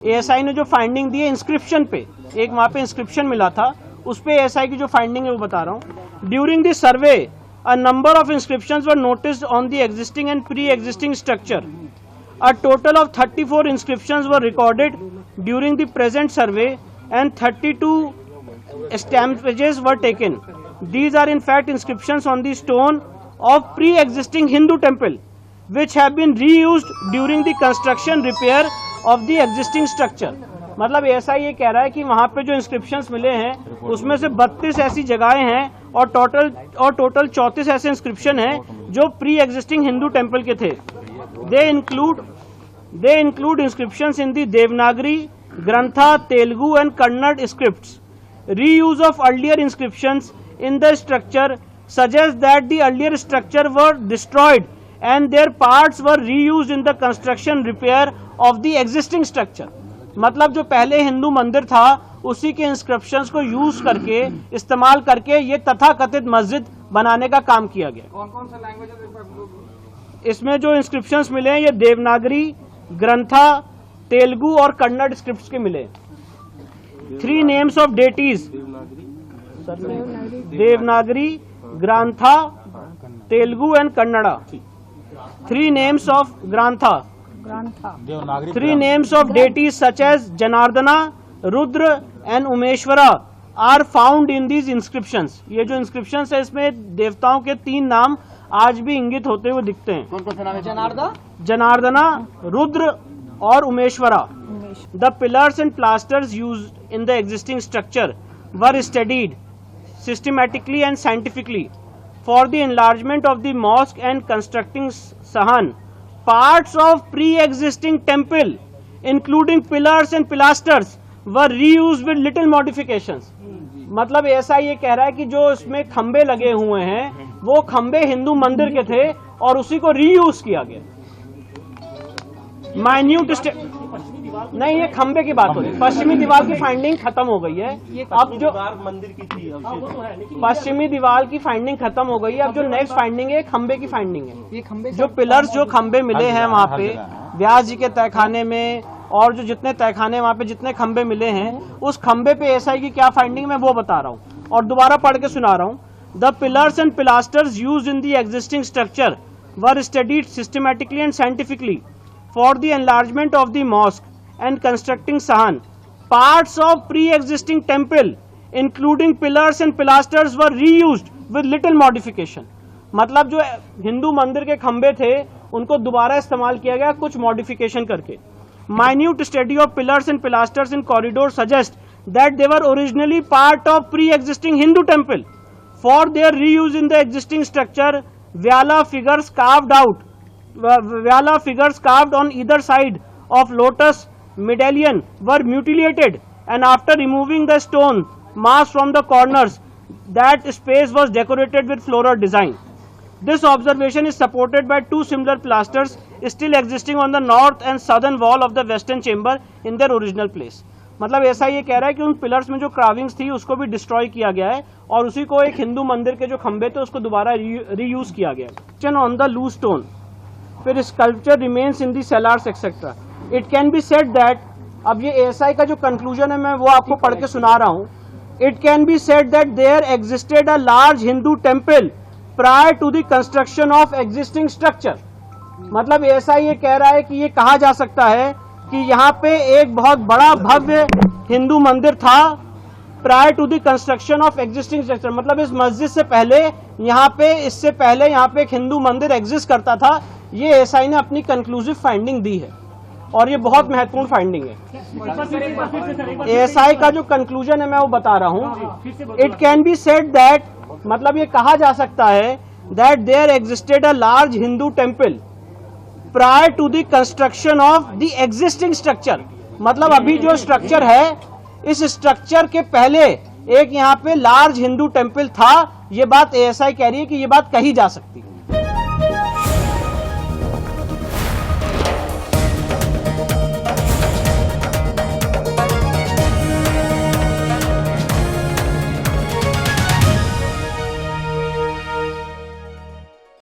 ASI ने जो finding दी है इंस्क्रिप्शन पे, एक वहां पे इंस्क्रिप्शन मिला था, उस पे एएसआई की जो फाइंडिंग है वो बता रहा हूँ। During the survey a number of inscriptions were noticed on the existing and pre existing structure. A total of 34 inscriptions were recorded during the present survey and 32 stampages were taken. These are in fact inscriptions on the stone of pre-existing Hindu temple which have been reused during the construction repair of the existing structure. मतलब ऐसा ये कह रहा है कि वहाँ पे जो इंस्क्रिप्शंस मिले हैं उसमें से 32 ऐसी जगहें हैं और टोटल 34 ऐसे इंस्क्रिप्शन हैं जो प्री एग्जिस्टिंग हिंदू टेम्पल के थे। They include inscriptions in the Devanagari, Grantha, Telugu and Kannada scripts. Reuse of earlier inscriptions in the structure suggests that the earlier structure were destroyed and their parts were reused in the construction repair of the existing structure. मतलब जो पहले हिंदू मंदिर था उसी के inscriptions को use करके, इस्तेमाल करके ये तथाकथित मस्जिद बनाने का काम किया गया। कौन सा लैंग्वेज? इसमें जो इंस्क्रिप्शंस मिले हैं ये देवनागरी, ग्रंथा, तेलुगु और कन्नड़ स्क्रिप्ट्स के मिले। 3 names of deities, Devanagari, Grantha, Telugu and Kannada. 3 names of Grantha, 3 names of deities such as Janardana, Rudra and Umeshwara are found in these inscriptions. ये जो inscriptions है इसमें देवताओं के 3 नाम आज भी इंगित होते हुए दिखते हैं। कौन सा नाम है? जनार्दना, रुद्र और उमेश्वरा। The pillars and plasters used in the existing structure were studied systematically and scientifically for the enlargement of the mosque and constructing sahan. Parts of pre-existing temple, including pillars and pilasters, were reused with little modifications. मतलब ऐसा ये कह रहा है कि जो इसमें खंबे लगे हुए हैं वो खंबे हिंदू मंदिर के थे और उसी को रीयूज किया गया। माइन्यूट नहीं, ये खंबे की बात हो रही है। पश्चिमी दीवार की फाइंडिंग खत्म हो गई है। अब जो मंदिर की थी पश्चिमी दीवार की फाइंडिंग खत्म हो गई है। अब जो नेक्स्ट फाइंडिंग है खंबे की फाइंडिंग है। ये खंबे जो पिलर्स, जो खंबे मिले हैं वहाँ पे व्यास जी के तहखाने में और जो जितने तहखाने वहाँ पे जितने खंबे मिले हैं उस खंबे पे एएसआई की क्या फाइंडिंग मैं वो बता रहा हूँ और दोबारा पढ़ के सुना रहा हूँ। The pillars and pilasters used in the existing structure were studied systematically and scientifically for the enlargement of the mosque and constructing sahan. Parts of pre-existing temple including pillars and pilasters were reused with little modification. मतलब जो हिंदू मंदिर के खंबे थे उनको दोबारा इस्तेमाल किया गया कुछ मॉडिफिकेशन करके। Minute study of pillars and pilasters in corridors suggest that they were originally part of pre-existing Hindu temple. For their reuse in the existing structure, Vyala figures carved on either side of lotus medallion were mutilated, and after removing the stone mass from the corners, that space was decorated with floral design. This observation is supported by 2 similar pilasters still existing on the north and southern wall of the western chamber in their original place. मतलब ऐसा ये कह रहा है कि उन pillars में जो क्राविंग्स थी उसको भी डिस्ट्रॉय किया गया है और उसी को एक हिंदू मंदिर के जो खंबे थे उसको दोबारा रीयूज किया गया। ऑन द लूज स्टोन, फिर sculpture remains in the cellars etcetera. It can be said that, अब ये एएसआई का जो कंक्लूजन है मैं वो आपको पढ़ के सुना रहा हूँ। It can be said that there existed a large Hindu temple prior to the construction of existing structure. मतलब एएसआई ये कह रहा है कि ये कहा जा सकता है कि यहाँ पे एक बहुत बड़ा भव्य हिंदू मंदिर था prior to the construction of existing structure. मतलब इस मस्जिद से पहले यहाँ पे, इससे पहले यहाँ पे एक हिंदू मंदिर एग्जिस्ट करता था। ये एएसआई ने अपनी कंक्लूसिव फाइंडिंग दी है और ये बहुत महत्वपूर्ण फाइंडिंग है। एएसआई का जो कंक्लूजन है मैं वो बता रहा हूँ। It can be said that, मतलब ये कहा जा सकता है that there existed a large Hindu temple prior to the construction of the existing structure. मतलब अभी जो स्ट्रक्चर है इस स्ट्रक्चर के पहले एक यहाँ पे लार्ज हिंदू टेम्पल था। ये बात एएसआई कह रही है कि ये बात कही जा सकती है।